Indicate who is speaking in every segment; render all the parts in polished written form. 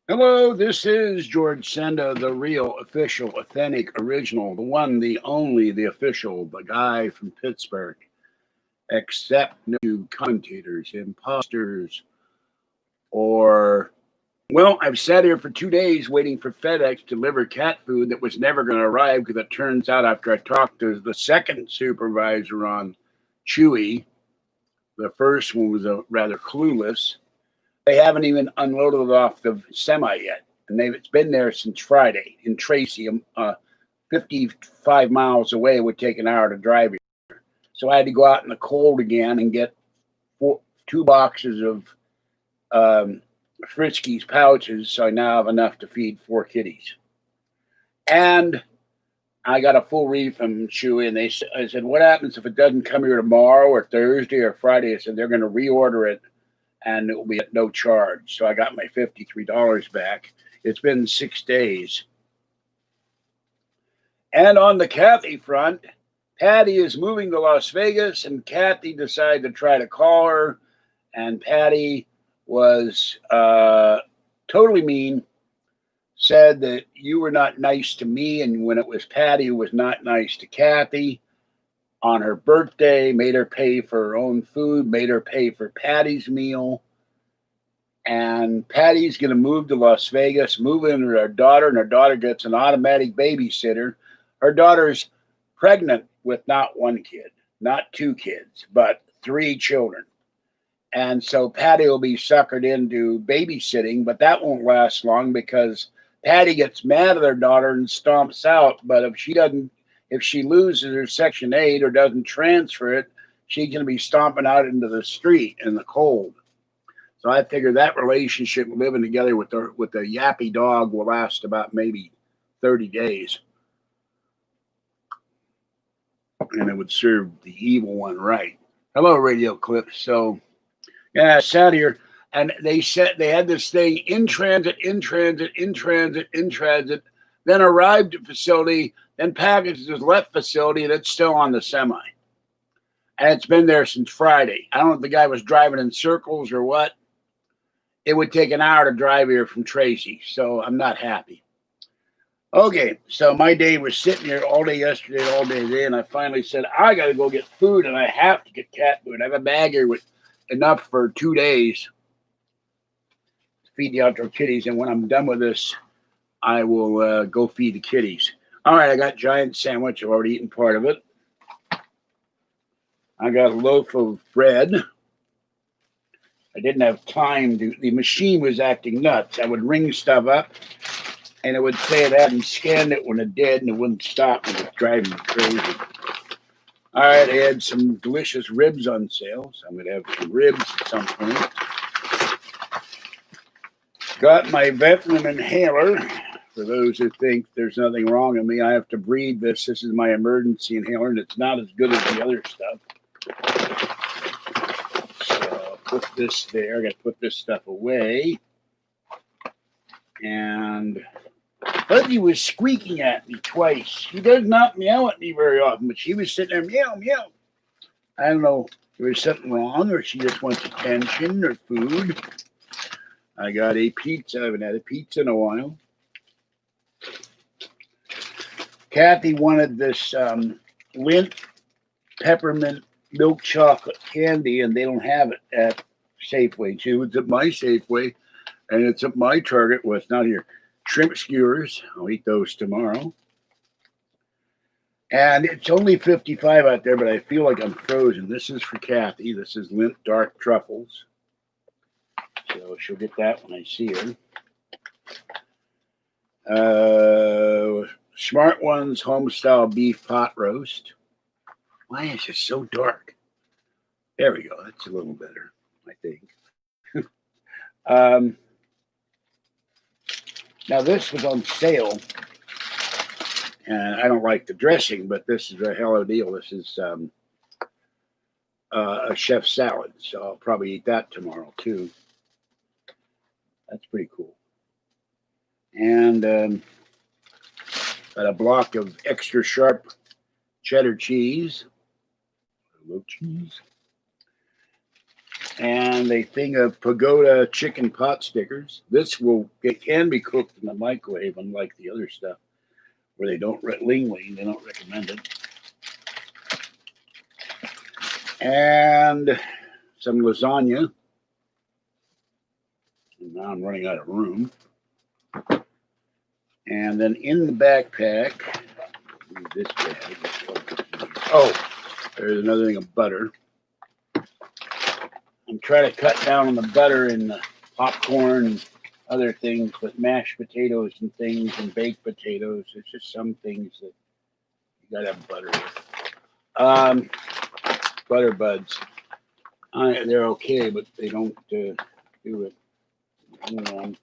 Speaker 1: Hello, this is George Senda, the real, official, authentic, original, the one, the only, the official, the guy from Pittsburgh. Accept no commentators, imposters, or, well, I've sat here for 2 days waiting for FedEx to deliver cat food that was never going to arrive because it turns out after I talked to the second supervisor on Chewy, the first one was rather clueless. They haven't even unloaded it off the semi yet, and it's been there since Friday in Tracy, 55 miles away. It would take an hour to drive here, so I had to go out in the cold again and get 2 boxes of um, Friskies pouches, so I now have enough to feed 4 kitties. And I got a full read from Chewy, and I said, "What happens if it doesn't come here tomorrow or Thursday or Friday?" I said they're going to reorder it and it will be at no charge. So I got my $53 back. It's been 6 days. And on the Kathy front, Patty is moving to Las Vegas, and Kathy decided to try to call her, and Patty was totally mean, said that you were not nice to me, and when it was Patty who was not nice to Kathy on her birthday, made her pay for her own food, made her pay for Patty's meal. And Patty's going to move to Las Vegas, move in with her daughter, and her daughter gets an automatic babysitter. Her daughter's pregnant with not one kid, not 2 kids, but 3 children. And so Patty will be suckered into babysitting, but that won't last long because Patty gets mad at her daughter and stomps out. But if she loses her Section 8 or doesn't transfer it, she's going to be stomping out into the street in the cold. So I figure that relationship living together with the yappy dog will last about maybe 30 days. And it would serve the evil one right. Hello, Radio Clip. So, yeah, I sat here and they said they had this thing in transit, in transit, in transit, in transit, then arrived at facility, then packages left facility, and it's still on the semi. And it's been there since Friday. I don't know if the guy was driving in circles or what. It would take an hour to drive here from Tracy, so I'm not happy. Okay, so my day was sitting here all day yesterday, all day today, and I finally said, I got to go get food, and I have to get cat food. I have a bag here with enough for 2 days to feed the outdoor kitties, and when I'm done with this, I will go feed the kitties. All right, I got giant sandwich. I've already eaten part of it. I got a loaf of bread. I didn't have time to. The machine was acting nuts. I would ring stuff up, and it would say it hadn't scanned it when it did, and it wouldn't stop. It was driving me crazy. All right, I had some delicious ribs on sale, so I'm going to have some ribs at some point. Got my Ventolin inhaler. For those who think there's nothing wrong with me, I have to breathe this. This is my emergency inhaler, and it's not as good as the other stuff. Put this there. I got to put this stuff away. And Fuzzy was squeaking at me twice. She does not meow at me very often, but she was sitting there meow, meow. I don't know if there was something wrong or she just wants attention or food. I got a pizza. I haven't had a pizza in a while. Kathy wanted this Lint peppermint milk chocolate candy, and they don't have it at Safeway. She was at my Safeway, and it's at my Target. Well, it's not here. Shrimp skewers. I'll eat those tomorrow. And it's only 55 out there, but I feel like I'm frozen. This is for Kathy. This is Lint Dark Truffles. So she'll get that when I see her. Smart Ones Homestyle Beef Pot Roast. Why is it so dark? There we go. That's a little better, I think. Now, this was on sale. And I don't like the dressing, but this is a hell of a deal. This is a chef salad, so I'll probably eat that tomorrow, too. That's pretty cool. And got a block of extra sharp cheddar cheese. I love cheese. and a thing of Pagoda chicken pot stickers. It can be cooked in the microwave, unlike the other stuff where they don't Ling Ling, they don't recommend it. And some lasagna. And now I'm running out of room. And then in the backpack, this bag. Oh, there's another thing of butter. I'm trying to cut down on the butter and the popcorn and other things, but mashed potatoes and things and baked potatoes, there's just some things that you gotta have butter with. Butter buds. They're okay, but they don't do it. Hang on.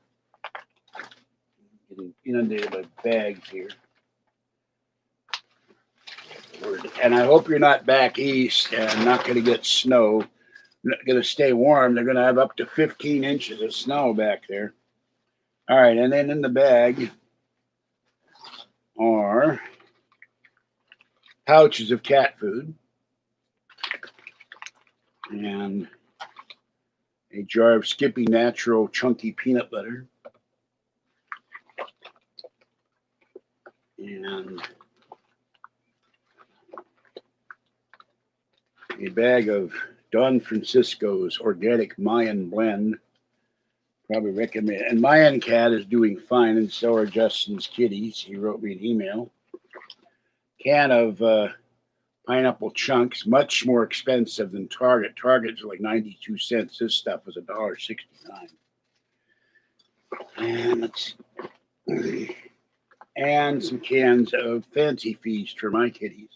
Speaker 1: Getting inundated by bags here. And I hope you're not back east and not going to get snow. Not going to stay warm. They're going to have up to 15 inches of snow back there. All right, and then in the bag are pouches of cat food and a jar of Skippy Natural chunky peanut butter and a bag of Don Francisco's organic Mayan blend. Probably recommend. And Mayan Cat is doing fine, and so are Justin's kitties. He wrote me an email. Can of pineapple chunks, much more expensive than Target. Target's like 92 cents. This stuff was $1.69. And let's see. And some cans of Fancy Feast for my kitties.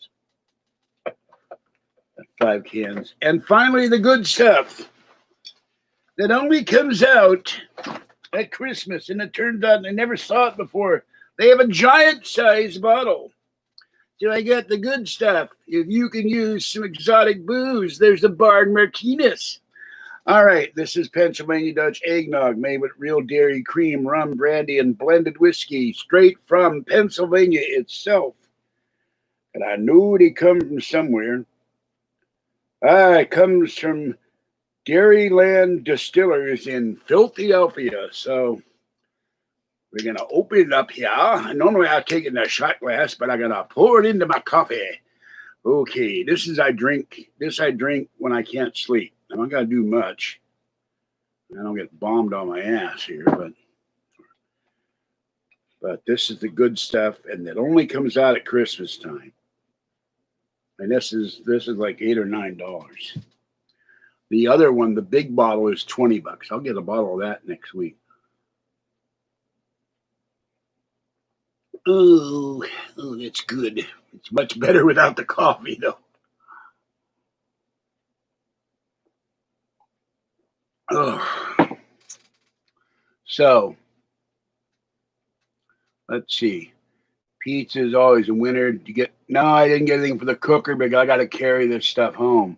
Speaker 1: 5 cans. And finally, the good stuff that only comes out at Christmas, and it turns out I never saw it before. They have a giant size bottle. So I got the good stuff. If you can use some exotic booze, there's the Bard Martinez. All right, this is Pennsylvania Dutch Eggnog made with real dairy cream, rum, brandy, and blended whiskey straight from Pennsylvania itself. And I know they come from somewhere. It comes from Dairyland Distillers in Philadelphia. So we're going to open it up here. Normally I take it in a shot glass, but I'm going to pour it into my coffee. Okay, this I drink when I can't sleep. I'm not going to do much. I don't get bombed on my ass here, but this is the good stuff, and it only comes out at Christmas time. And this is like $8 or $9. The other one, the big bottle, is $20. I'll get a bottle of that next week. Oh, that's good. It's much better without the coffee, though. Oh. So, let's see. Pizza is always a winner. No, I didn't get anything for the cooker, but I got to carry this stuff home.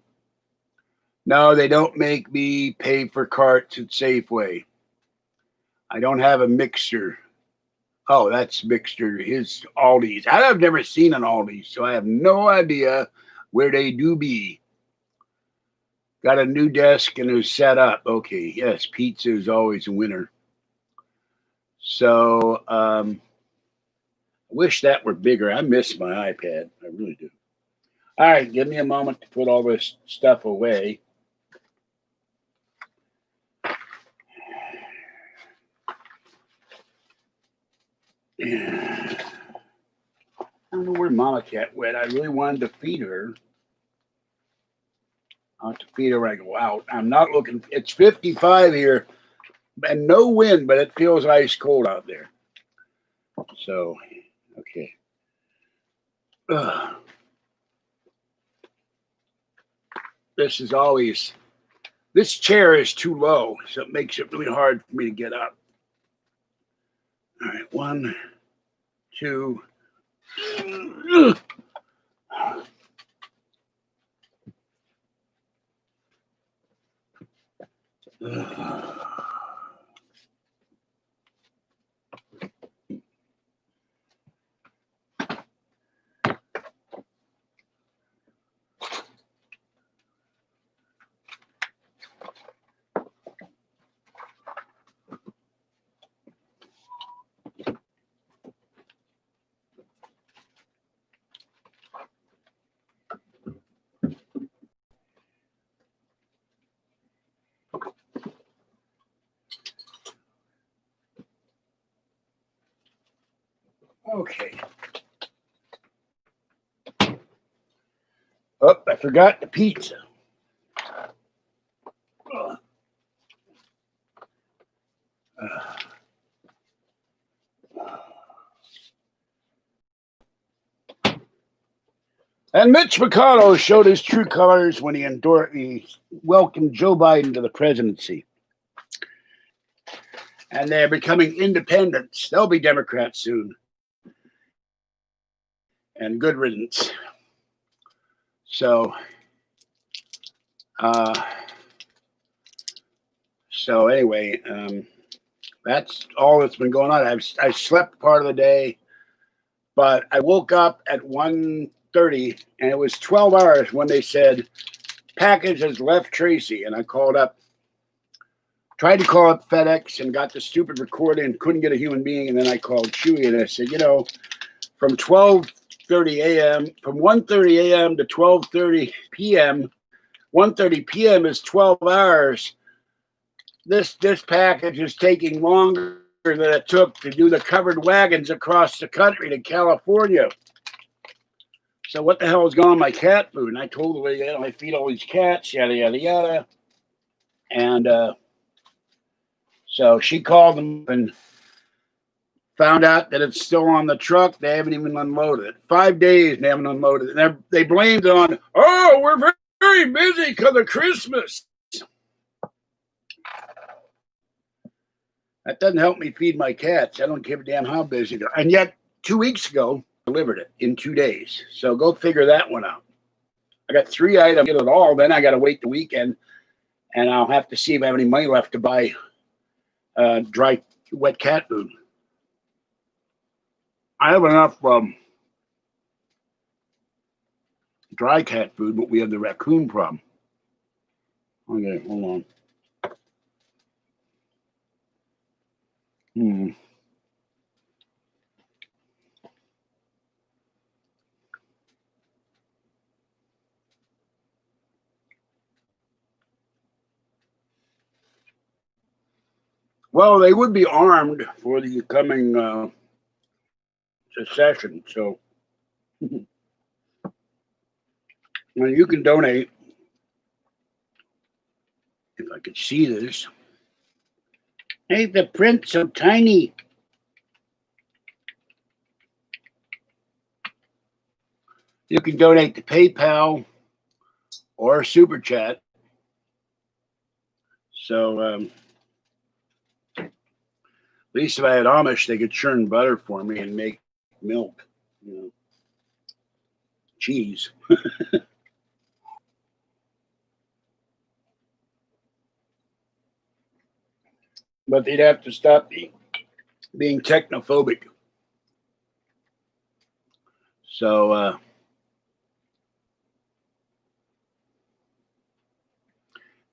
Speaker 1: No, they don't make me pay for carts at Safeway. I don't have a mixer. Oh, that's mixer. His Aldi's. I've never seen an Aldi's, so I have no idea where they do be. Got a new desk and it was set up. Okay, yes, pizza is always a winner. So, I wish that were bigger. I miss my iPad. I really do. All right, give me a moment to put all this stuff away. I don't know where Mama Cat went. I really wanted to feed her. I'll have to feed her when I go out. I'm not looking. It's 55 here and no wind, but it feels ice cold out there. So, okay. This chair is too low, so it makes it really hard for me to get up. All right, 1, 2. Okay. Oh, I forgot the pizza. And Mitch McConnell showed his true colors when he welcomed Joe Biden to the presidency. And they're becoming independents. They'll be Democrats soon. And good riddance. So anyway, that's all that's been going on. I slept part of the day, but I woke up at 1:30, and it was 12 hours when they said, package has left Tracy. And I tried to call up FedEx and got the stupid recording and couldn't get a human being. And then I called Chewy and I said, from 1:30 a.m. to 12:30 p.m., 1:30 p.m. is 12 hours. This package is taking longer than it took to do the covered wagons across the country to California. So what the hell is going on my cat food? And I told the lady, I feed all these cats, yada, yada, yada. And so she called them and found out that it's still on the truck. They haven't even unloaded it. 5 days they haven't unloaded it. And they blamed it on, we're very, very busy because of Christmas. That doesn't help me feed my cats. I don't give a damn how busy they're. And yet, 2 weeks ago, delivered it in 2 days. So go figure that one out. I got 3 items, get it all. Then I got to wait the weekend, and I'll have to see if I have any money left to buy dry, wet cat food. I have enough dry cat food, but we have the raccoon problem. Okay, hold on. Well, they would be armed for the coming secession. So well, you can donate. If I could see this. Hey, the print's so tiny. You can donate to PayPal or Super Chat. So at least if I had Amish, they could churn butter for me and make milk, cheese. But they'd have to stop being technophobic. So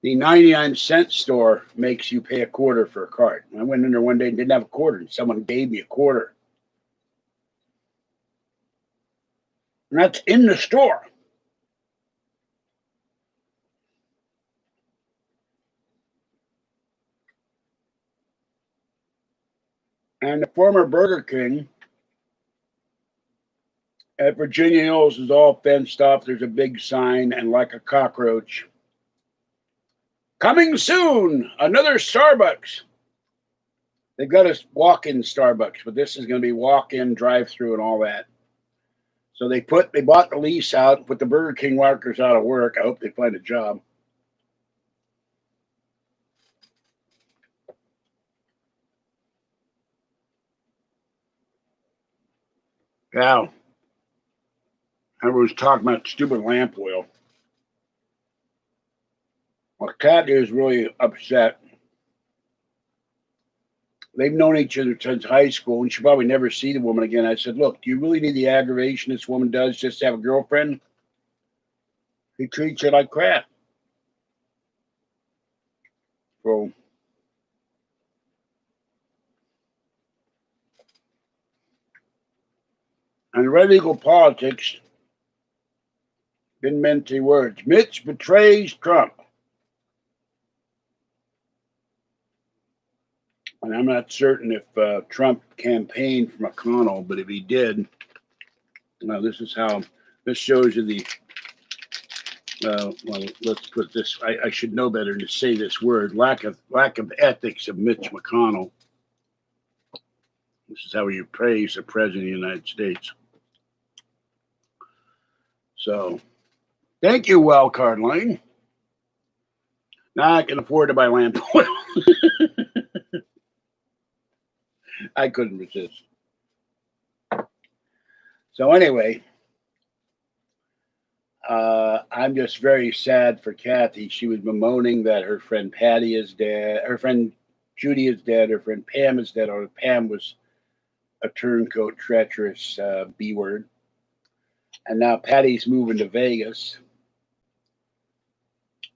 Speaker 1: the 99-cent store makes you pay a quarter for a card. I went in there one day and didn't have a quarter, and someone gave me a quarter. And that's in the store. And the former Burger King at Virginia Hills is all fenced off. There's a big sign, and like a cockroach, coming soon, another Starbucks. They've got a walk-in Starbucks, but this is going to be walk-in, drive-through, and all that. So they bought the lease out, put the Burger King workers out of work. I hope they find a job. Yeah. Everyone's talking about stupid lamp oil. Well, Kat is really upset. They've known each other since high school, and she'll probably never see the woman again. I said, look, do you really need the aggravation this woman does just to have a girlfriend? He treats her like crap. So, and red eagle politics, didn't mince words. Mitch betrays Trump. And I'm not certain if Trump campaigned for McConnell, but if he did, this is how this shows you the. Well, let's put this. I should know better to say this word. Lack of ethics of Mitch McConnell. This is how you praise the president of the United States. So, thank you, Wildcard Lane. Now I can afford to buy lamp oil. I couldn't resist. So anyway, I'm just very sad for Kathy. She was bemoaning that her friend Patty is dead, her friend Judy is dead, her friend Pam is dead, or Pam was a turncoat, treacherous B word. And now Patty's moving to Vegas.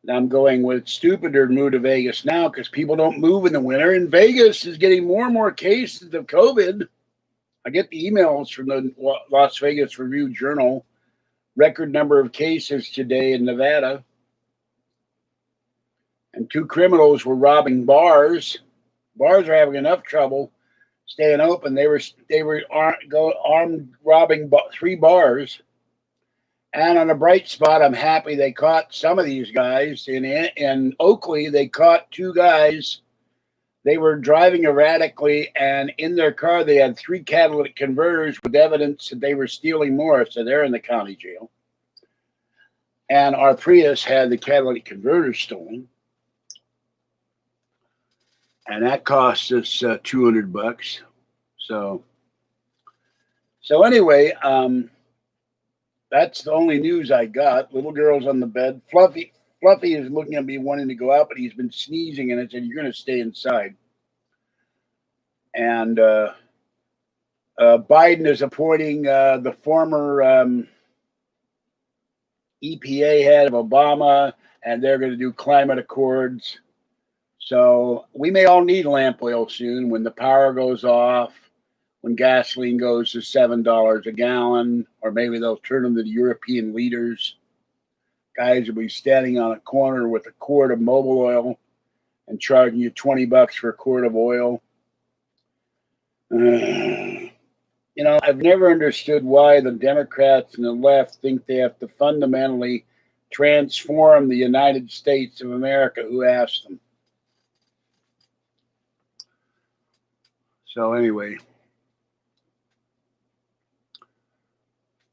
Speaker 1: And I'm going with stupider to move to Vegas now because people don't move in the winter, and Vegas is getting more and more cases of COVID. I get the emails from the Las Vegas Review Journal. Record number of cases today in Nevada. And 2 criminals were robbing bars. Bars are having enough trouble staying open. They were armed robbing 3 bars. And on a bright spot, I'm happy they caught some of these guys. In Oakley, they caught 2 guys. They were driving erratically, and in their car, they had 3 catalytic converters with evidence that they were stealing more. So they're in the county jail. And our Prius had the catalytic converters stolen. And that cost us $200. So anyway, that's the only news I got. Little girl's on the bed. Fluffy is looking at me wanting to go out, but he's been sneezing, and I said, "You're going to stay inside." And Biden is appointing the former EPA head of Obama, and they're going to do climate accords. So we may all need lamp oil soon when the power goes off, when gasoline goes to $7 a gallon, or maybe they'll turn them to the European leaders. Guys will be standing on a corner with a quart of mobile oil and charging you $20 for a quart of oil. I've never understood why the Democrats and the left think they have to fundamentally transform the United States of America. Who asked them? So anyway,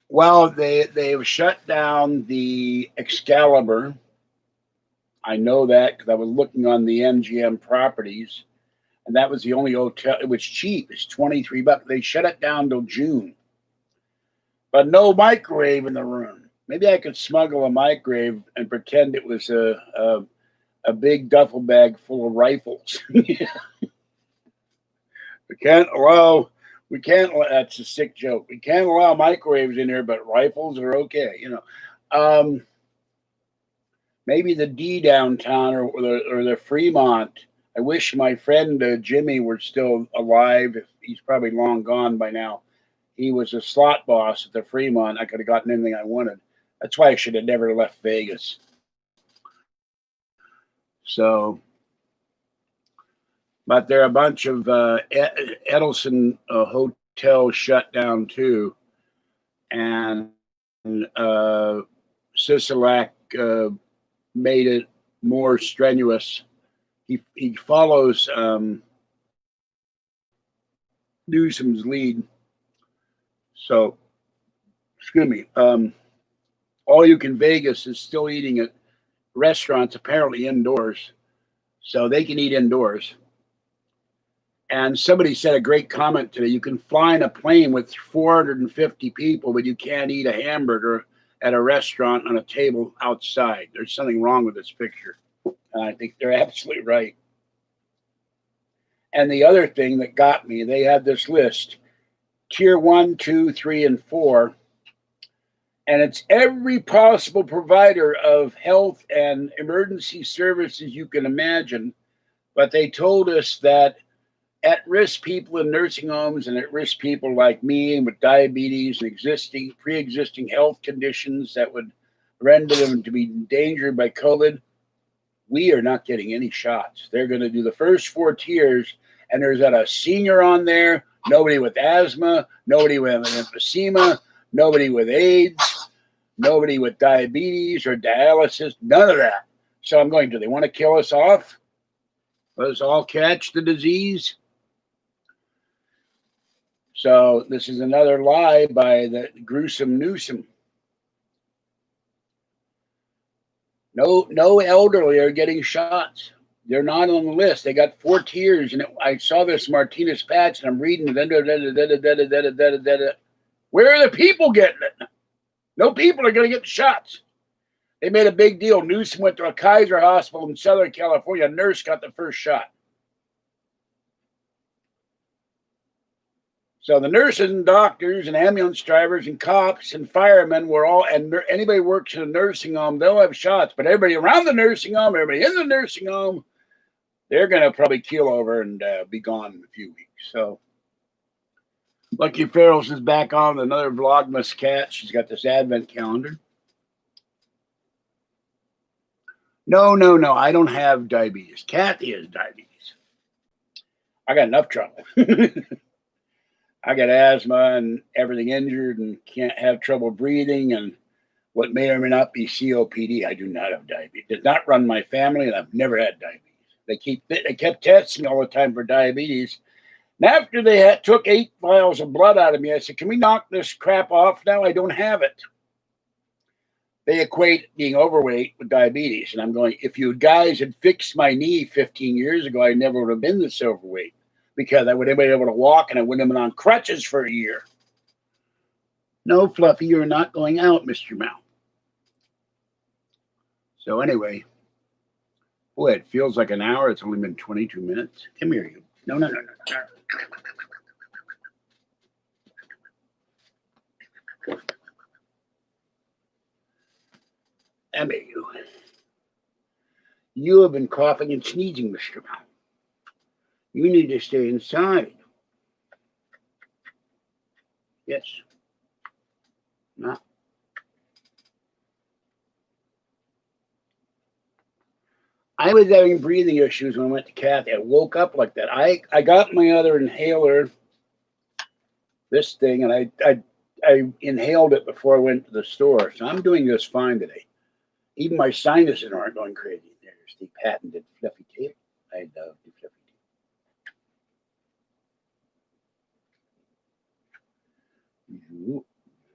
Speaker 1: well, they've shut down the Excalibur. I know that because I was looking on the MGM properties, and that was the only hotel. It was cheap. It's $23. They shut it down till June, but no microwave in the room. Maybe I could smuggle a microwave and pretend it was a big duffel bag full of rifles. We can't. That's a sick joke. We can't allow microwaves in here, but rifles are okay. Maybe the D downtown or the Fremont. I wish my friend Jimmy were still alive. He's probably long gone by now. He was a slot boss at the Fremont. I could have gotten anything I wanted. That's why I should have never left Vegas. So. But there are a bunch of Edelson hotels shut down too, and Sisolak made it more strenuous. He follows Newsom's lead. So, excuse me. All you can Vegas is still eating at restaurants, apparently indoors, so they can eat indoors. And somebody said a great comment today. You can fly in a plane with 450 people, but you can't eat a hamburger at a restaurant on a table outside. There's something wrong with this picture. And I think they're absolutely right. And the other thing that got me, they had this list, tier 1, 2, 3, and 4. And it's every possible provider of health and emergency services you can imagine. But they told us that at-risk people in nursing homes and at-risk people like me with diabetes and pre-existing health conditions that would render them to be endangered by COVID, we are not getting any shots. They're going to do the first 4 tiers, And there's not a senior on there, nobody with asthma, nobody with emphysema, nobody with AIDS, nobody with diabetes or dialysis, none of that. So I'm going, do they want to kill us off? Let us all catch the disease? So this is another lie by the gruesome Newsom. No elderly are getting shots. They're not on the list. They got 4 tiers, and I saw this Martinez patch, and I'm reading. Where are the people getting it? No people are going to get the shots. They made a big deal. Newsom went to a Kaiser hospital in Southern California. A nurse got the first shot. So the nurses and doctors and ambulance drivers and cops and firemen were all, and anybody who works in a nursing home, they'll have shots. But everybody around the nursing home, everybody in the nursing home, they're going to probably keel over and be gone in a few weeks. So Lucky Ferrell's is back on with another Vlogmas cat. She's got this advent calendar. No. I don't have diabetes. Kathy has diabetes. I got enough trouble. I got asthma and everything injured and can't have trouble breathing and what may or may not be COPD. I do not have diabetes. Did not run my family, and I've never had diabetes. They kept testing me all the time for diabetes. And after they took 8 vials of blood out of me, I said, can we knock this crap off now? I don't have it. They equate being overweight with diabetes. And I'm going, if you guys had fixed my knee 15 years ago, I never would have been this overweight. Because I would have been able to walk and I wouldn't have been on crutches for a year. No, Fluffy, you're not going out, Mr. Mouth. So anyway, boy, it feels like an hour. It's only been 22 minutes. Come here, you. No. Emmy, you have been coughing and sneezing, Mr. Mouth. You need to stay inside. Yes. No. I was having breathing issues when I went to Kathy. I woke up like that. I got my other inhaler, this thing, and I inhaled it before I went to the store. So I'm doing just fine today. Even my sinuses aren't going crazy. There's the patented fluffy tape. I love the fluffy tape.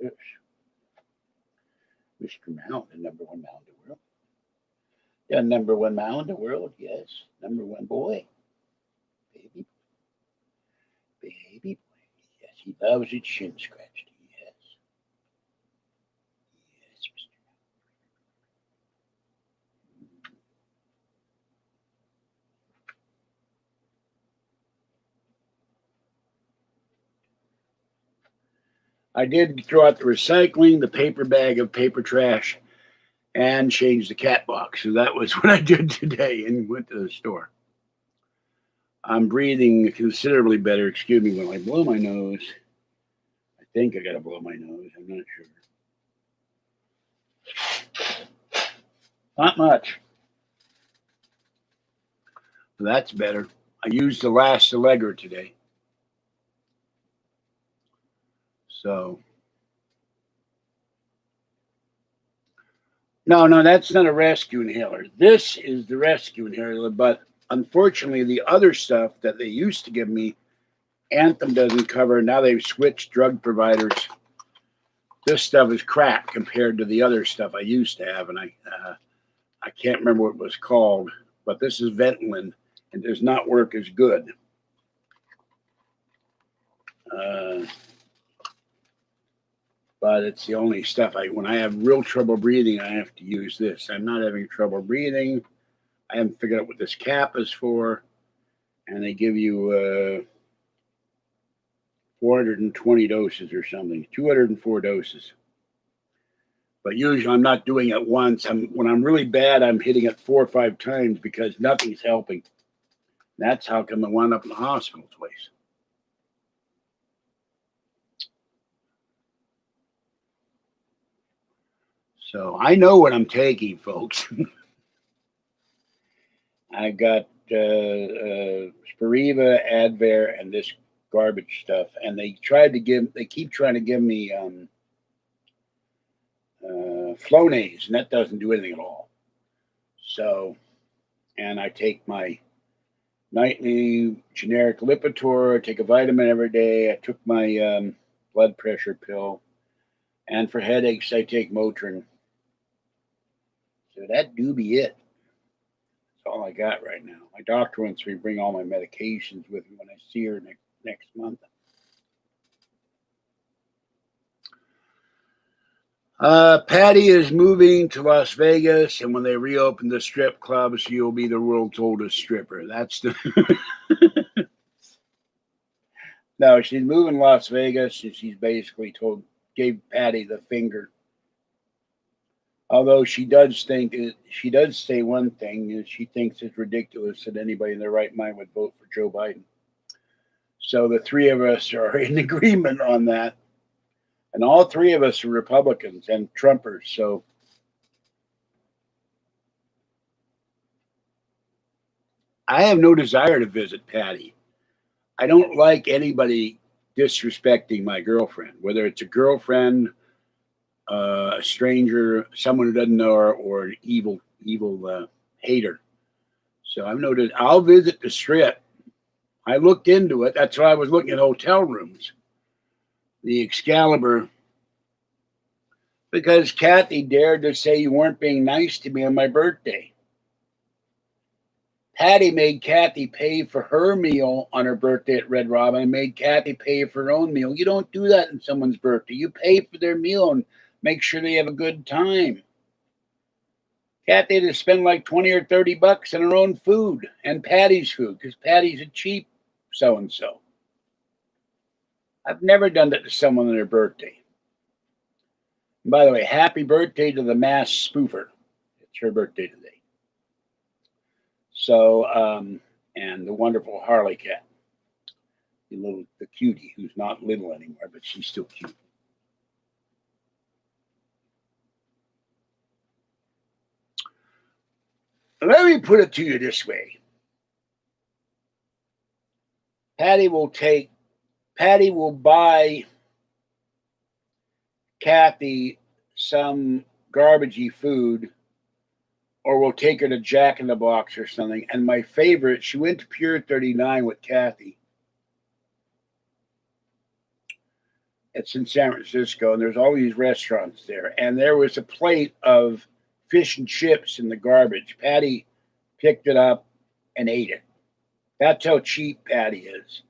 Speaker 1: Yes. Mr. Mount, the number 1 mount in the world. Yeah, number 1 mount in the world, yes. Number 1 boy. Baby boy. Yes, he loves his chin scratched. Yes. Yes, Mr. I did throw out the recycling, the paper bag of paper trash, and change the cat box. So that was what I did today and went to the store. I'm breathing considerably better. Excuse me when I blow my nose. I think I got to blow my nose. I'm not sure. Not much. So that's better. I used the last Allegra today. So. No, that's not a rescue inhaler. This is the rescue inhaler, but unfortunately, the other stuff that they used to give me, Anthem doesn't cover. Now they've switched drug providers. This stuff is crap compared to the other stuff I used to have, and I can't remember what it was called, but this is Ventolin, and does not work as good. But it's the only stuff when I have real trouble breathing, I have to use this. I'm not having trouble breathing. I haven't figured out what this cap is for. And they give you 420 doses or something, 204 doses. But usually I'm not doing it once. When I'm really bad, I'm hitting it 4 or 5 times because nothing's helping. That's how come I wound up in the hospital twice. So I know what I'm taking, folks. I got Spiriva, Advair, and this garbage stuff, and they keep trying to give me Flonase, and that doesn't do anything at all. So, and I take my nightly generic Lipitor. I take a vitamin every day. I took my blood pressure pill, and for headaches, I take Motrin. So that do be it. That's all I got right now. My doctor wants me to bring all my medications with me when I see her next month. Patty is moving to Las Vegas, and when they reopen the strip clubs, you'll be the world's oldest stripper. That's the. No, she's moving to Las Vegas, and she's basically gave Patty the finger. Although she does say one thing, is she thinks it's ridiculous that anybody in their right mind would vote for Joe Biden. So the three of us are in agreement on that. And all three of us are Republicans and Trumpers. So I have no desire to visit Patty. I don't like anybody disrespecting my girlfriend, whether it's a girlfriend, a stranger, someone who doesn't know her, or an evil hater. So I'll visit the Strip. I looked into it. That's why I was looking at hotel rooms. The Excalibur, because Kathy dared to say you weren't being nice to me on my birthday. Patty made Kathy pay for her meal on her birthday at Red Robin and made Kathy pay for her own meal. You don't do that on someone's birthday. You pay for their meal and make sure they have a good time. Kathy had to spend like 20 or 30 bucks on her own food and Patty's food because Patty's a cheap so-and-so. I've never done that to someone on their birthday. And by the way, happy birthday to the mass spoofer. It's her birthday today. So, and the wonderful Harley cat, the cutie who's not little anymore, but she's still cute. Let me put it to you this way. Patty will buy Kathy some garbagey food, or we'll take her to Jack in the Box or something. And my favorite, she went to Pier 39 with Kathy. It's in San Francisco, and there's all these restaurants there. And there was a plate of fish and chips in the garbage. Patty picked it up and ate it. That's how cheap Patty is.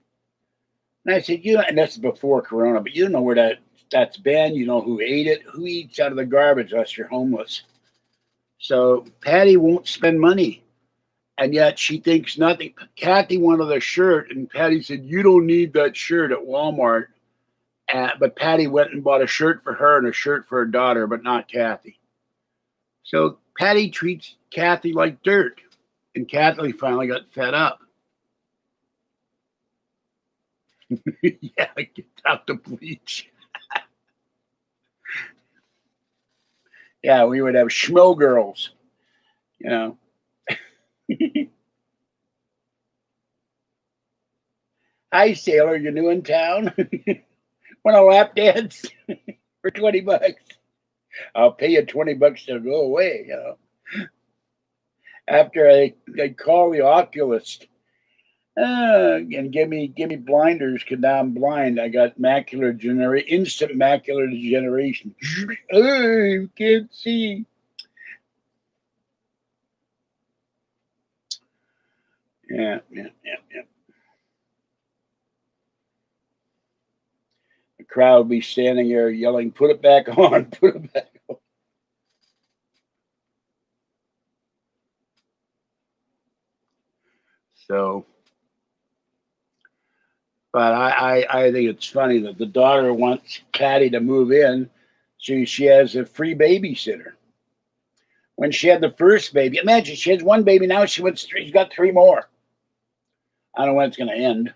Speaker 1: And I said, and that's before Corona, but you don't know where that's been. You know who ate it. Who eats out of the garbage unless you're homeless? So Patty won't spend money. And yet she thinks nothing. Kathy wanted a shirt, and Patty said, you don't need that shirt at Walmart. But Patty went and bought a shirt for her and a shirt for her daughter, but not Kathy. So Patty treats Kathy like dirt. And Kathy finally got fed up. Yeah, get out the bleach. Yeah, we would have schmo girls, Hi, sailor, you new in town? Want a lap dance for $20? I'll pay you $20 to go away, After I call the oculist and give me blinders because now I'm blind. I got instant macular degeneration. I can't see. Yeah. The crowd will be standing there yelling, "Put it back on! Put it back on!" So. But I think it's funny that the daughter wants Patty to move in, so she has a free babysitter. When she had the first baby, imagine she has one baby now. She's got three more. I don't know when it's going to end.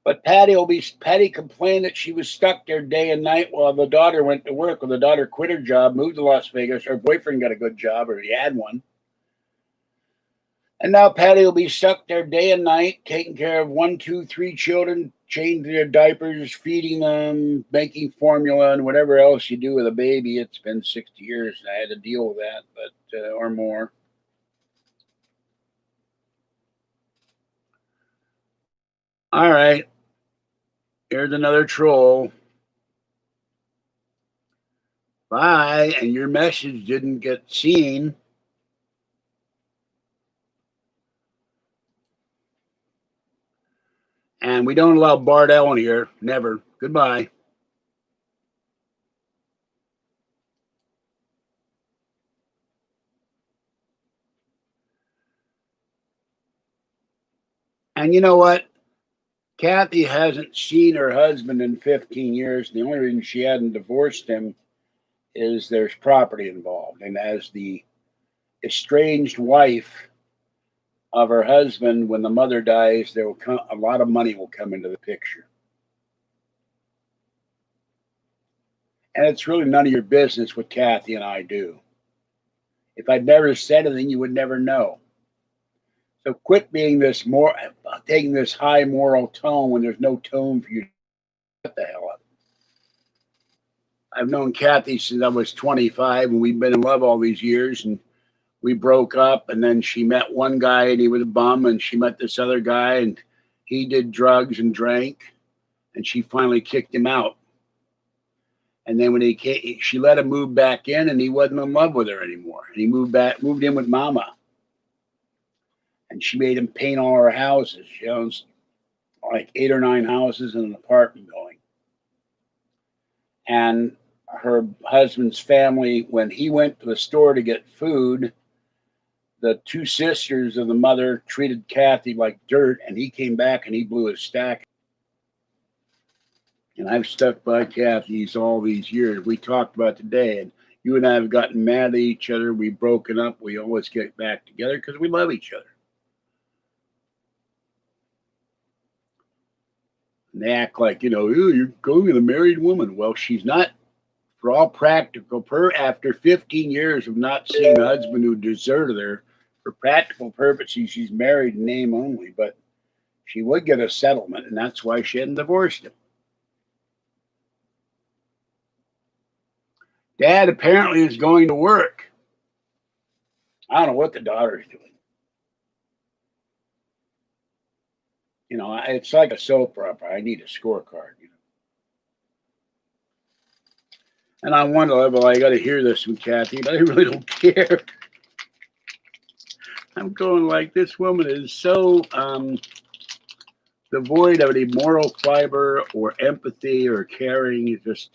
Speaker 1: But Patty complained that she was stuck there day and night while the daughter went to work. When the daughter quit her job, moved to Las Vegas, her boyfriend got a good job, or he had one. And now Patty will be stuck there day and night, taking care of 1, 2, 3 children, changing their diapers, feeding them, making formula, and whatever else you do with a baby. It's been 60 years and I had to deal with that, but or more. All right, here's another troll. Bye, and your message didn't get seen. And we don't allow Bart Allen here. Never. Goodbye. And you know what? Kathy hasn't seen her husband in 15 years. The only reason she hadn't divorced him is there's property involved. And as the estranged wife of her husband, when the mother dies, there will come a lot of money will come into the picture. And it's really none of your business what Kathy and I do. If I'd never said anything, you would never know. So quit being this more taking this high moral tone when there's no tone for you to get the hell up. I've known Kathy since I was 25, and we've been in love all these years. And we broke up, and then she met one guy, and he was a bum, and she met this other guy, and he did drugs and drank, and she finally kicked him out. And then when he came, she let him move back in, and he wasn't in love with her anymore. And he moved in with Mama, and she made him paint all her houses. She owns like 8 or 9 houses in an apartment building. And her husband's family, when he went to the store to get food, the 2 sisters of the mother treated Kathy like dirt, and he came back and he blew his stack. And I've stuck by Kathy's all these years. We talked about today, and you and I have gotten mad at each other. We've broken up. We always get back together because we love each other. And they act like, you're going with a married woman. Well, she's not. For all practical after 15 years of not seeing a husband who deserted her, for practical purposes, she's married in name only, but she would get a settlement, and that's why she hadn't divorced him. Dad apparently is going to work. I don't know what the daughter's doing. It's like a soap opera. I need a scorecard. And on one level, I got to hear this from Kathy, but I really don't care. I'm going like, this woman is so devoid of any moral fiber or empathy or caring. Just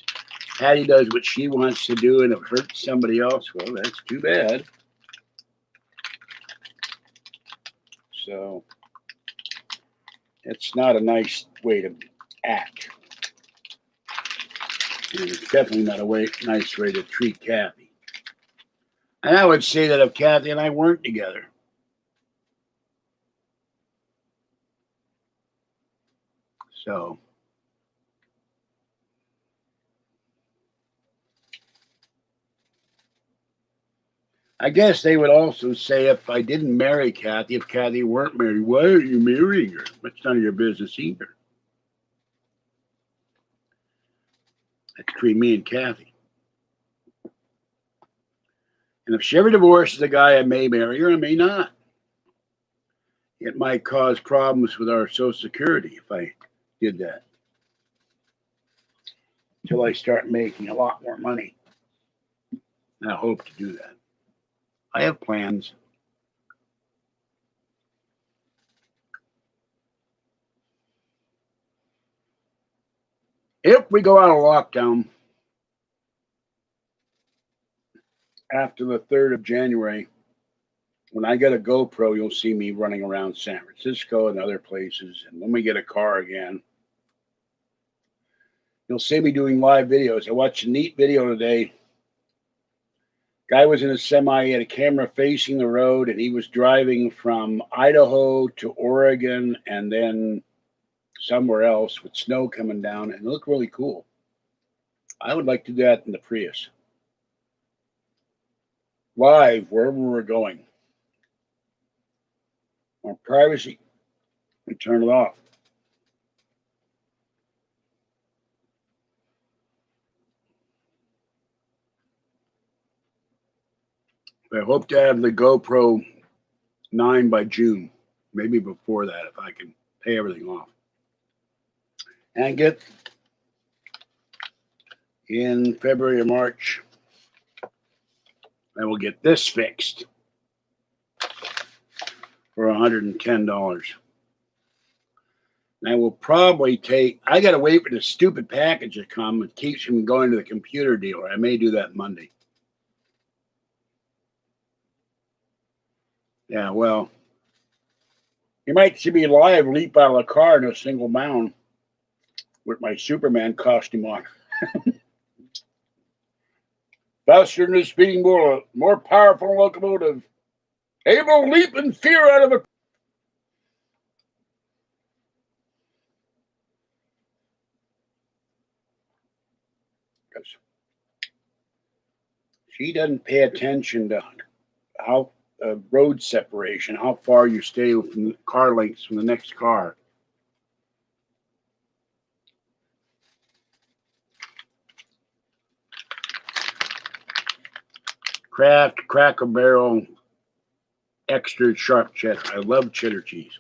Speaker 1: Patty does what she wants to do, and if it hurts somebody else, well, that's too bad. So it's not a nice way to act. And it's definitely not a nice way to treat Kathy. And I would say that if Kathy and I weren't together, so I guess they would also say if I didn't marry Kathy, if Kathy weren't married, why aren't you marrying her? That's none of your business either. That's between me and Kathy. And if she ever divorces a guy, I may marry her, I may not. It might cause problems with our Social Security if I did that. Until I start making a lot more money. And I hope to do that. I have plans. If we go out of lockdown after the 3rd of January, when I get a GoPro, you'll see me running around San Francisco and other places. And when we get a car again, you'll see me doing live videos. I watched a neat video today. Guy was in a semi, he had a camera facing the road, and he was driving from Idaho to Oregon and then somewhere else with snow coming down, and it looked really cool. I would like to do that in the Prius. Live, wherever we're going. on privacy and turn it off. I hope to have the GoPro 9 by June, maybe before that if I can pay everything off. And get in February or March, I will get this fixed for $110. And I will probably I got to wait for the stupid package to come. It keeps me going to the computer dealer. I may do that Monday. Yeah, well, you might see me live leap out of the car in a single bound with my Superman costume on. Faster than a speeding bullet, more powerful locomotive, able to leap in fear out of a... She doesn't pay attention to how road separation, how far you stay from the car lengths from the next car. Kraft Cracker Barrel extra sharp cheddar. I love cheddar cheese.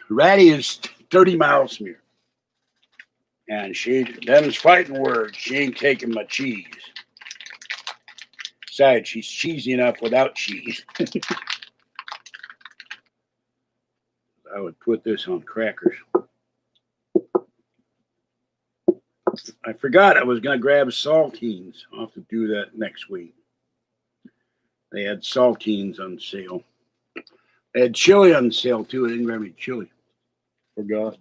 Speaker 1: Ratty is 30 miles from here. And them's fighting words. She ain't taking my cheese. Besides, she's cheesy enough without cheese. I would put this on crackers. I forgot I was going to grab saltines. I'll have to do that next week. They had saltines on sale. They had chili on sale, too. I didn't grab any chili. Forgot.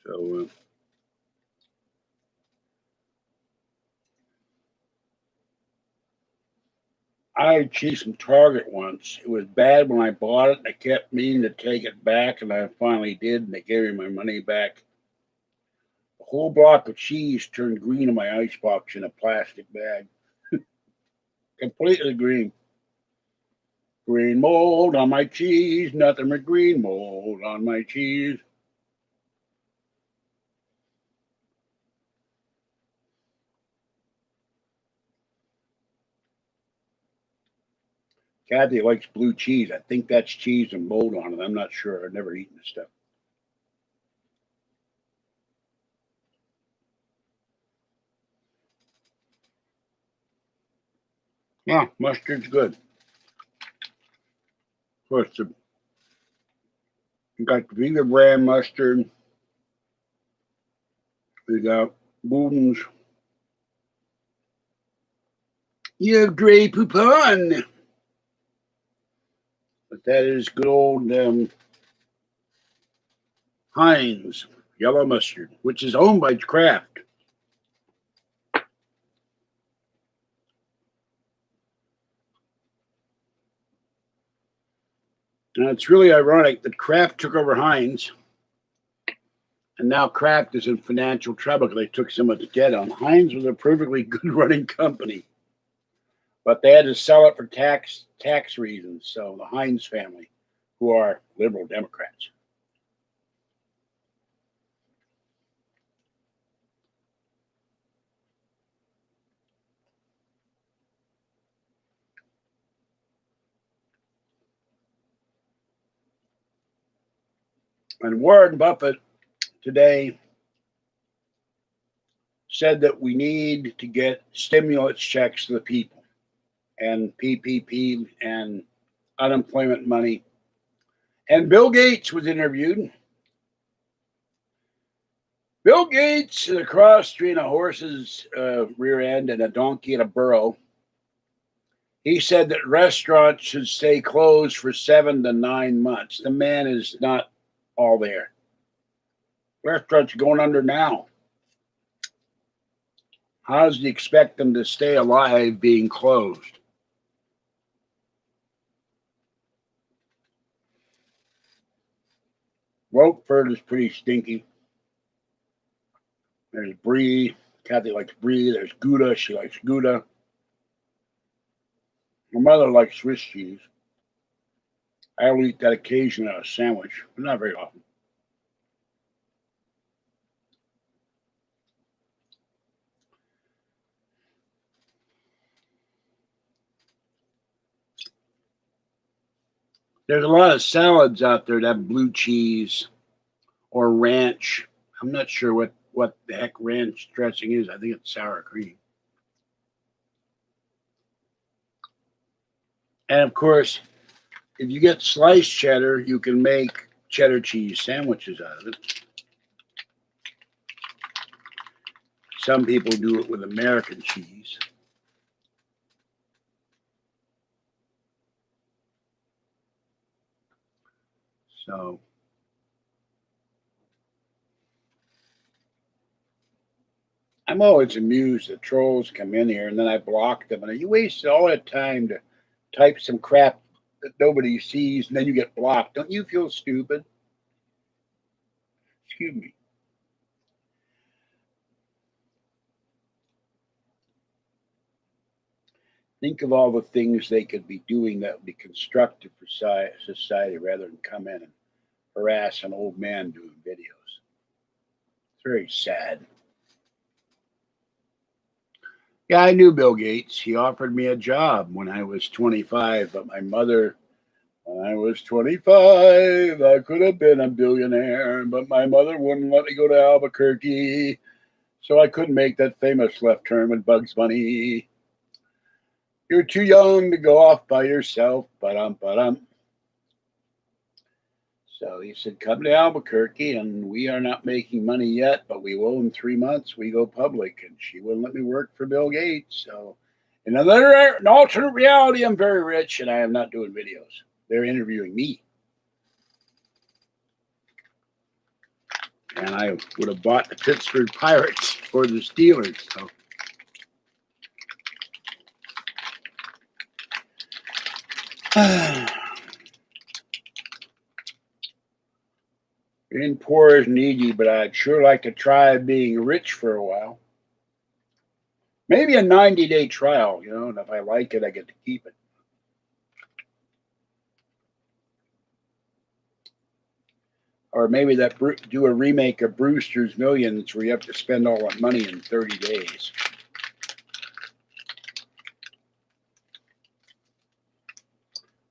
Speaker 1: So, I had cheese from Target once. It was bad when I bought it. I kept meaning to take it back, and I finally did, and they gave me my money back. A whole block of cheese turned green in my icebox in a plastic bag. Completely green. Green mold on my cheese. Nothing but green mold on my cheese. Kathy likes blue cheese. I think that's cheese and mold on it. I'm not sure. I've never eaten this stuff. Yeah, mustard's good. Of course, you got the Viva brand mustard. We got Booden's. You have Grey Poupon. But that is good old Heinz yellow mustard, which is owned by Kraft. And it's really ironic that Kraft took over Heinz, and now Kraft is in financial trouble because they took so much debt on. Heinz was a perfectly good running company, but they had to sell it for tax reasons. So the Heinz family, who are liberal Democrats. And Warren Buffett today said that we need to get stimulus checks to the people and PPP and unemployment money. And Bill Gates was interviewed. Bill Gates in a cross between a horse's rear end and a donkey in a burrow. He said that restaurants should stay closed for 7 to 9 months. The man is not all there. Restaurants are going under now. How does he expect them to stay alive being closed? Roquefort is pretty stinky. There's brie. Kathy likes brie. There's Gouda. She likes Gouda. My mother likes Swiss cheese. I will eat that occasionally on a sandwich, but not very often. There's a lot of salads out there that have blue cheese or ranch. I'm not sure what the heck ranch dressing is. I think it's sour cream. And of course, if you get sliced cheddar, you can make cheddar cheese sandwiches out of it. Some people do it with American cheese. So I'm always amused that trolls come in here and then I block them. And you waste all that time to type some crap that nobody sees and then you get blocked. Don't you feel stupid? Excuse me. Think of all the things they could be doing that would be constructive for society rather than come in and harass an old man doing videos. It's very sad. Yeah, I knew Bill Gates. He offered me a job when I was 25, but my mother, when I was 25, I could have been a billionaire, but my mother wouldn't let me go to Albuquerque, so I couldn't make that famous left turn with Bugs Bunny. You're too young to go off by yourself, ba-dum. So he said, come to Albuquerque, and we are not making money yet, but we will in 3 months. We go public, and she wouldn't let me work for Bill Gates. So in an alternate reality, I'm very rich, and I am not doing videos. They're interviewing me. And I would have bought the Pittsburgh Pirates for the Steelers. So. Being poor is needy, but I'd sure like to try being rich for a while. Maybe a 90-day trial, and if I like it, I get to keep it. Or maybe do a remake of Brewster's Millions where you have to spend all that money in 30 days.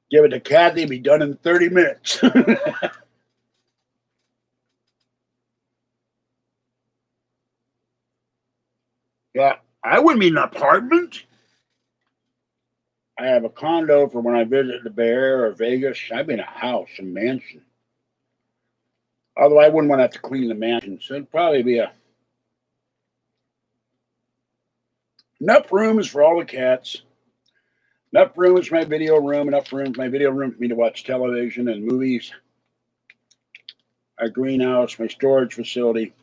Speaker 1: Give it to Kathy, be done in 30 minutes. Yeah, I wouldn't need an apartment. I have a condo for when I visit the Bay Area or Vegas. I mean a house, a mansion. Although I wouldn't want to have to clean the mansion, so it'd probably be enough rooms for all the cats. Enough rooms for my video room. Enough room for my video room for me to watch television and movies. A greenhouse, my storage facility.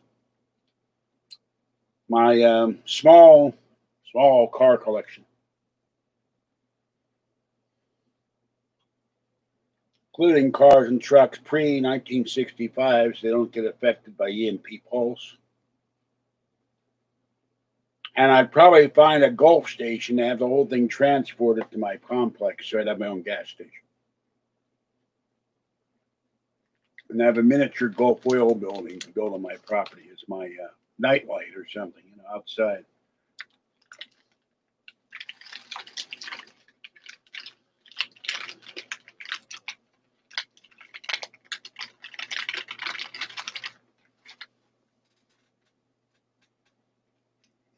Speaker 1: My small car collection. Including cars and trucks pre-1965, so they don't get affected by EMP pulse. And I'd probably find a Gulf station to have the whole thing transported to my complex, so I'd have my own gas station. And have a miniature Gulf oil building to build on my property as my nightlight or something, outside.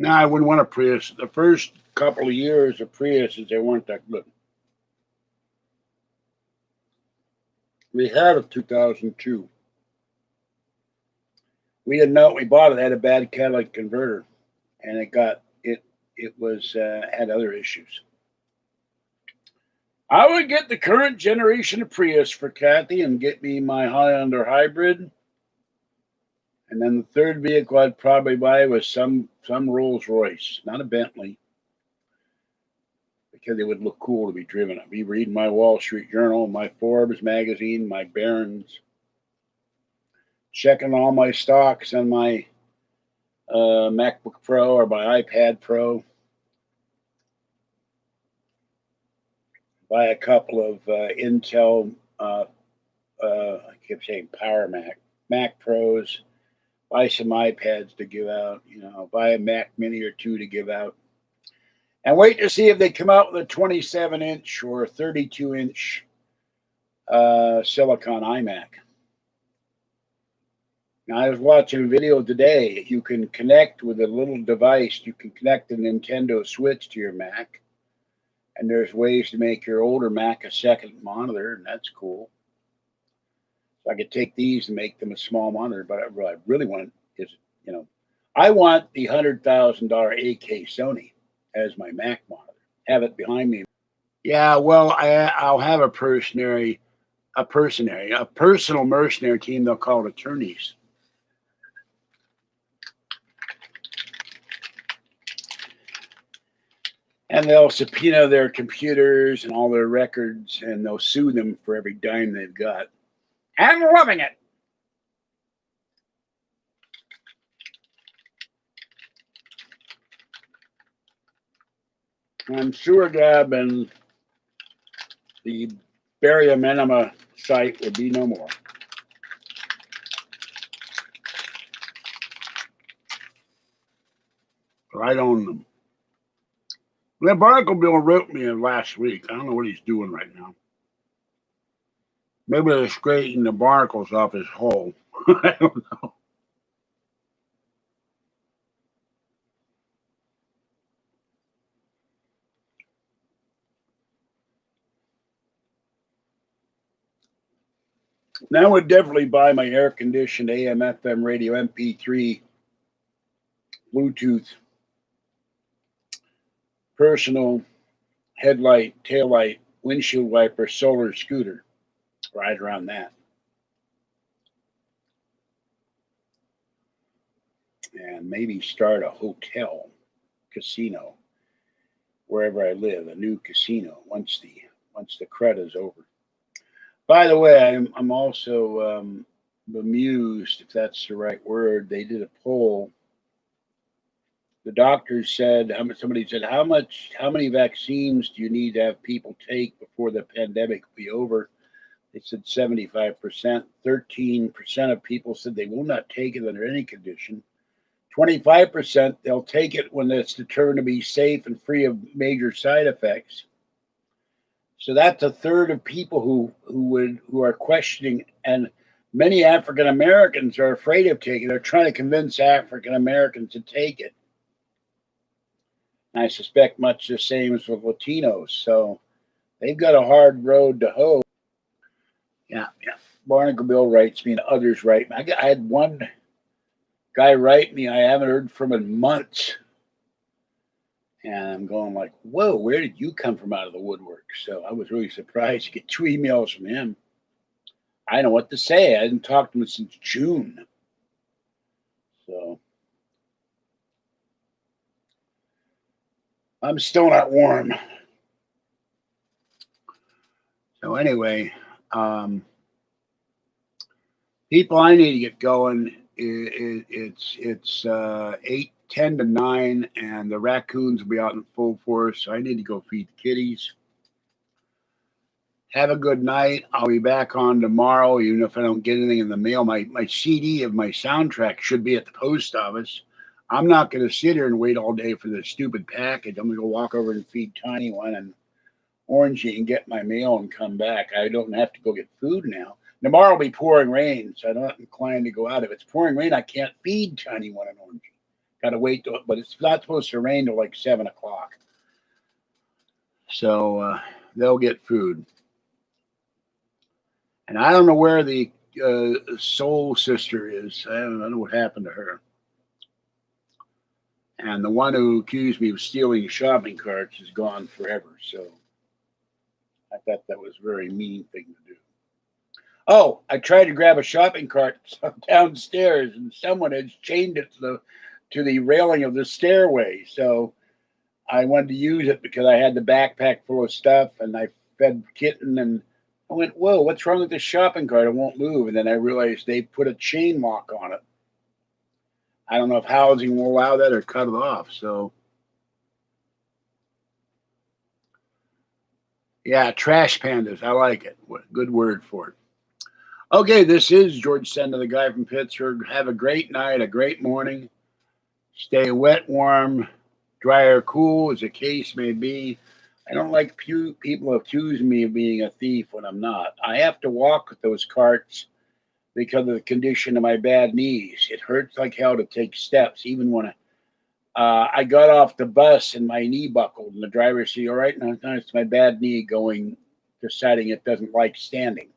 Speaker 1: No, I wouldn't want a Prius. The first couple of years of Priuses, they weren't that good. We had a 2002. We didn't know it. We bought it. It had a bad catalytic converter, and it was had other issues. I would get the current generation of Prius for Kathy and get me my Highlander hybrid And then the third vehicle I'd probably buy was some Rolls Royce, not a Bentley, because it would look cool to be driven. I'd be reading my Wall Street Journal, my Forbes magazine, my Barron's, checking all my stocks on my MacBook Pro or my iPad Pro. Buy a couple of Intel, I keep saying Power Mac Pros. Buy some iPads to give out. Buy a Mac Mini or two to give out. And wait to see if they come out with a 27-inch or 32-inch silicon iMac. Now, I was watching a video today. You can connect with a little device. You can connect a Nintendo Switch to your Mac. And there's ways to make your older Mac a second monitor, and that's cool. So I could take these and make them a small monitor, but what I really want is, I want the $100,000 AK Sony as my Mac monitor. Have it behind me. Yeah, well, I'll have a personal mercenary team. They'll call it attorneys. And they'll subpoena their computers and all their records, and they'll sue them for every dime they've got. I'm loving it. And sewer gab and the barium enema site will be no more. But I own them. The Barnacle Bill wrote me last week. I don't know what he's doing right now. Maybe they're straightening the barnacles off his hole. I don't know. Now I would definitely buy my air-conditioned AM/FM radio MP3 Bluetooth personal headlight, taillight, windshield wiper, solar scooter. Ride around that. And maybe start a hotel, casino, wherever I live, a new casino once the crud is over. By the way, I'm also bemused, if that's the right word. They did a poll. The doctors said, somebody said, how many vaccines do you need to have people take before the pandemic will be over? They said 75%. 13% of people said they will not take it under any condition. 25%, they'll take it when it's determined to be safe and free of major side effects. So that's a third of people who are questioning, and many African Americans are afraid of taking it. They're trying to convince African Americans to take it. And I suspect much the same as with Latinos. So they've got a hard road to hoe. Yeah. Barnacle Bill writes me and others write me. I had one guy write me. I haven't heard from him in months. And I'm going like, whoa, where did you come from out of the woodwork? So I was really surprised to get 2 emails from him. I don't know what to say. I hadn't talked to him since June. So I'm still not warm. So anyway, people, I need to get going. It's 8:10 to 9, and the raccoons will be out in full force. So I need to go feed the kitties. Have a good night. I'll be back on tomorrow, even if I don't get anything in the mail. My CD of my soundtrack should be at the post office. I'm not going to sit here and wait all day for this stupid package. I'm going to go walk over and feed Tiny One and Orangey and get my mail and come back. I don't have to go get food now. Tomorrow will be pouring rain, so I'm not inclined to go out. If it's pouring rain, I can't feed Tiny One and Orangey. Got to wait, but it's not supposed to rain till like 7 o'clock. So they'll get food. And I don't know where the soul sister is. I don't know what happened to her. And the one who accused me of stealing shopping carts is gone forever. So I thought that was a very mean thing to do. Oh, I tried to grab a shopping cart downstairs, and someone had chained it to the railing of the stairway. So I wanted to use it because I had the backpack full of stuff, and I fed kitten, and I went, "Whoa, what's wrong with this shopping cart? It won't move." And then I realized they put a chain lock on it. I don't know if housing will allow that or cut it off. So yeah, trash pandas. I like it. Good word for it. Okay, this is George Senda, the guy from Pittsburgh. Have a great night, a great morning. Stay wet, warm, dry or cool, as the case may be. I don't like people accusing me of being a thief when I'm not. I have to walk with those carts because of the condition of my bad knees. It hurts like hell to take steps, even when I got off the bus and my knee buckled, and the driver said, "All right, no, it's my bad knee going, deciding it doesn't like standing."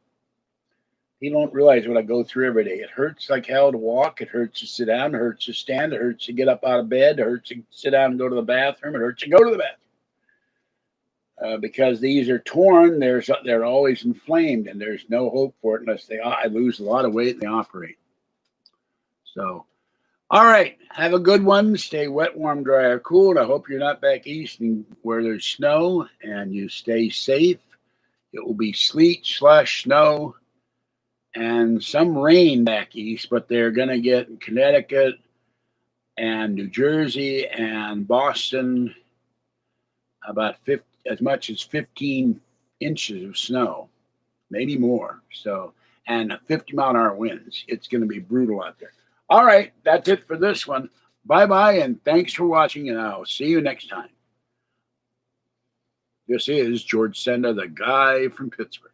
Speaker 1: You don't realize what I go through every day. It hurts like hell to walk. It hurts to sit down. It hurts to stand. It hurts to get up out of bed. It hurts to sit down and go to the bathroom. It hurts to go to the bathroom. Because these are torn, they're always inflamed, and there's no hope for it unless I lose a lot of weight and they operate. So, all right, have a good one. Stay wet, warm, dry, or cool. And I hope you're not back east where there's snow, and you stay safe. It will be sleet, slush, snow, and some rain back east, but they're going to get in Connecticut and New Jersey and Boston about as much as 15 inches of snow, maybe more. So, and 50-mile-an-hour winds. It's going to be brutal out there. All right, that's it for this one. Bye-bye, and thanks for watching, and I'll see you next time. This is George Senda, the guy from Pittsburgh.